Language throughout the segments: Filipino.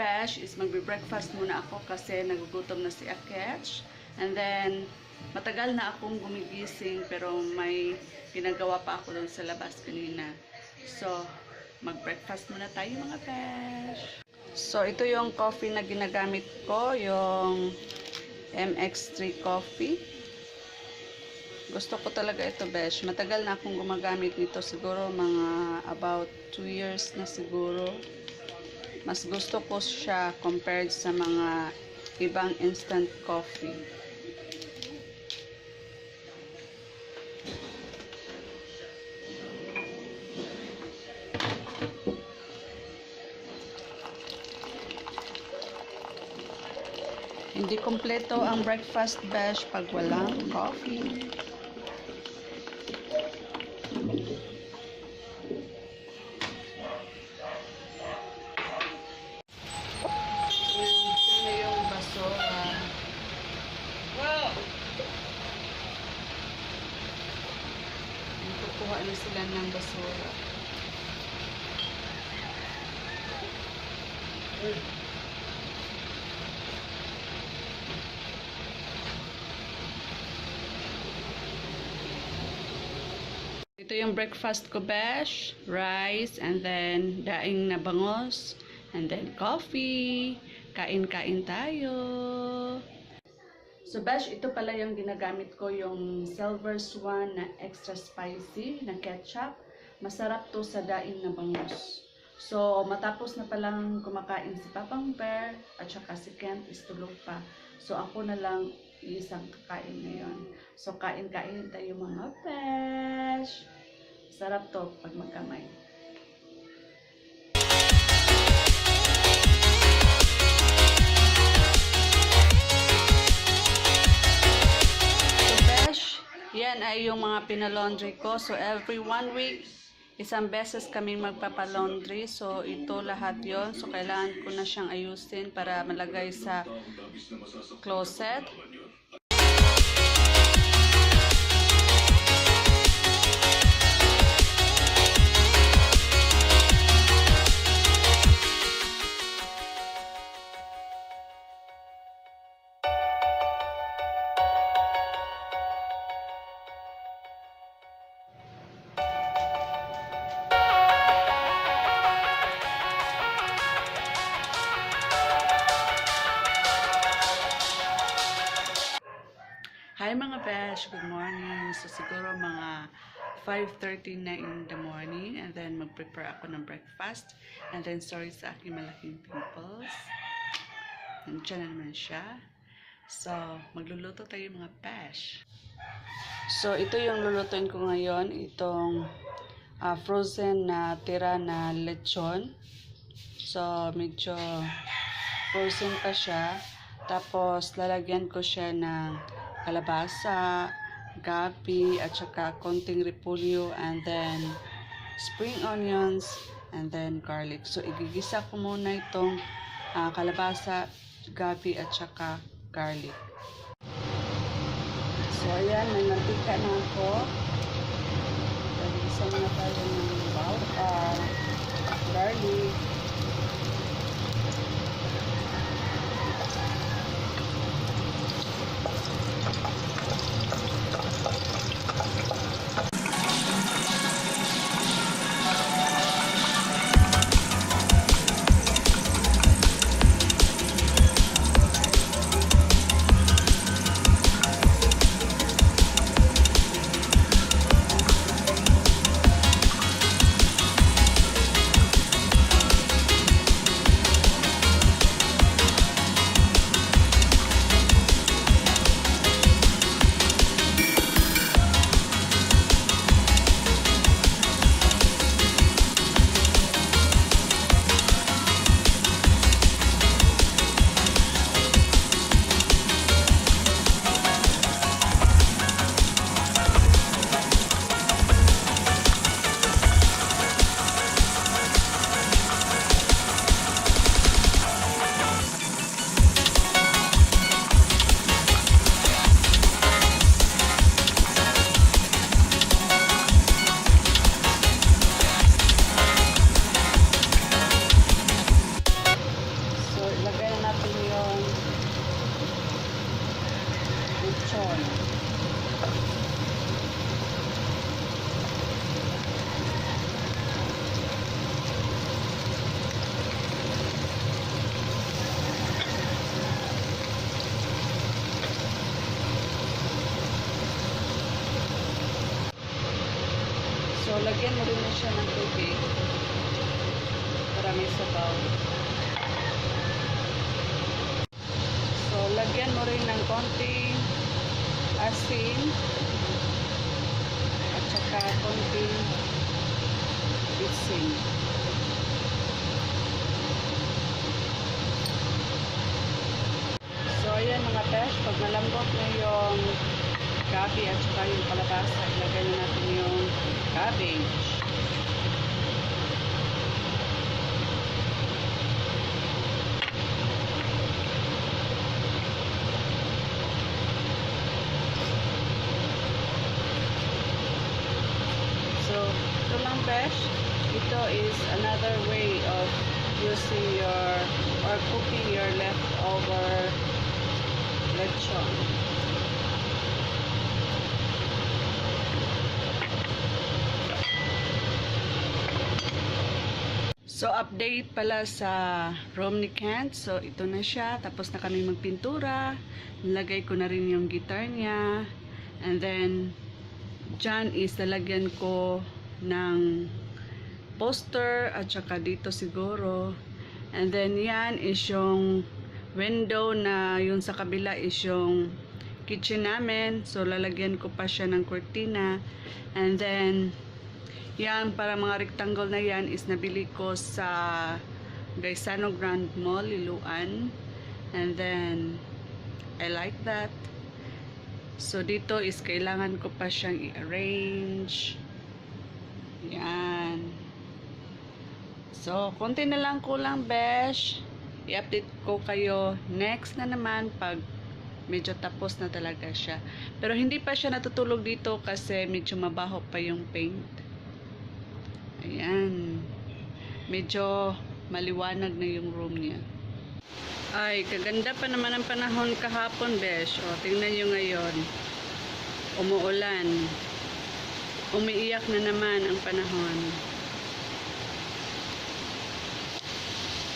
Besh is magbe-breakfast muna ako kasi nagugutom na si Akech. And then, matagal na akong gumigising pero may ginagawa pa ako doon sa labas kanina. So, mag-breakfast muna tayo mga Besh. So, ito yung coffee na ginagamit ko, yung MX3 coffee. Gusto ko talaga ito, Besh. Matagal na akong gumagamit nito, siguro mga about 2 years na siguro. Mas gusto ko siya compared sa mga ibang instant coffee. Hindi kompleto ang breakfast, Besh, pag walang coffee. Ito na yung basura. Wow! Kukuha na sila ng basura. Ito yung breakfast ko, Besh. Rice, and then daing na bangos, and then coffee. Kain-kain tayo. So, Besh, ito pala yung ginagamit ko, yung Silver Swan na extra spicy na ketchup. Masarap to sa daing na bangos. So, matapos na palang kumakain si Papang Bear at saka si Kent is tulog pa. So, ako na lang isang kakain ngayon. So, kain-kain tayo mga Besh. Sarap to pag magkamay. So, Besh, yan ay yung mga pinalaundry ko. So, every 1 week, isang beses kami magpapalaundry. So, ito lahat yon. So, kailangan ko na siyang ayusin para malagay sa closet. Hi mga Besh, good morning. So siguro mga 5:30 na in the morning, and then mag-prepare ako ng breakfast, and then sorry sa aking malaking pimples. Nandiyan na naman siya. So magluluto tayo mga Besh. So ito yung lulutuin ko ngayon, itong frozen na tira na lechon. So medyo frozen pa siya. Tapos lalagyan ko siya ng kalabasa, gabi, at saka konting repolyo, and then spring onions, and then garlic. So, igigisa ko muna itong kalabasa, gabi, at saka garlic. So, ayan, may mantika na ako. Igisa muna tayo ng garlic. lagyan mo rin na siya ng tubig para may sabaw. So, lagyan mo rin ng konting asin at saka konting bitsin. So, ayan mga besh, pag malambot na yung gabi at saka yung kalabasa, ilagay na natin yung cabbage. So, ito lang besh, ito is another way of using your or cooking your leftover lechon. So, update pala sa room ni Kent. So, ito na siya. Tapos na kami magpintura. Nilagay ko na rin yung guitar niya. And then, dyan is lalagyan ko ng poster at saka dito siguro. And then, yan is yung window na yun sa kabila is yung kitchen namin. So, lalagyan ko pa siya ng cortina. And then, yan, para mga rectangle na yan is nabili ko sa Gaisano Grand Mall, Liloan. And then, I like that. So, dito is kailangan ko pa siyang i-arrange. Yan. So, konti na lang kulang, besh. I-update ko kayo next na naman pag medyo tapos na talaga siya. Pero hindi pa siya natutulog dito kasi medyo mabaho pa yung paint. Ayan. Medyo maliwanag na yung room niya. Ay, kaganda pa naman ang panahon kahapon, besh. O, tingnan nyo ngayon. Umuulan. Umiiyak na naman ang panahon.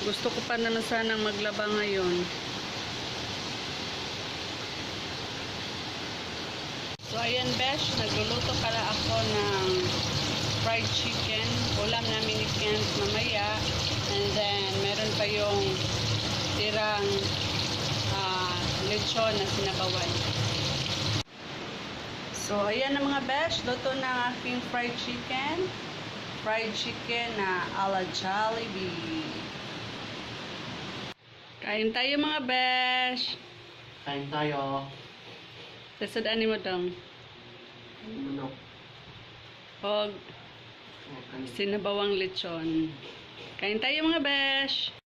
Gusto ko pa naman sanang maglaba ngayon. So, ayan, besh. Nagluluto pala ako ng fried chicken. Ulam namin ni Kent mamaya. And then, meron pa yung tirang lechon na sinabawan. So, ayan na mga besh. Luto na ang aking fried chicken. Fried chicken na ala Jollibee. Kain tayo mga besh. Kain tayo. Sasadaan mo dong. Manok. Pog sinabawang lechon. Kain tayo mga besh.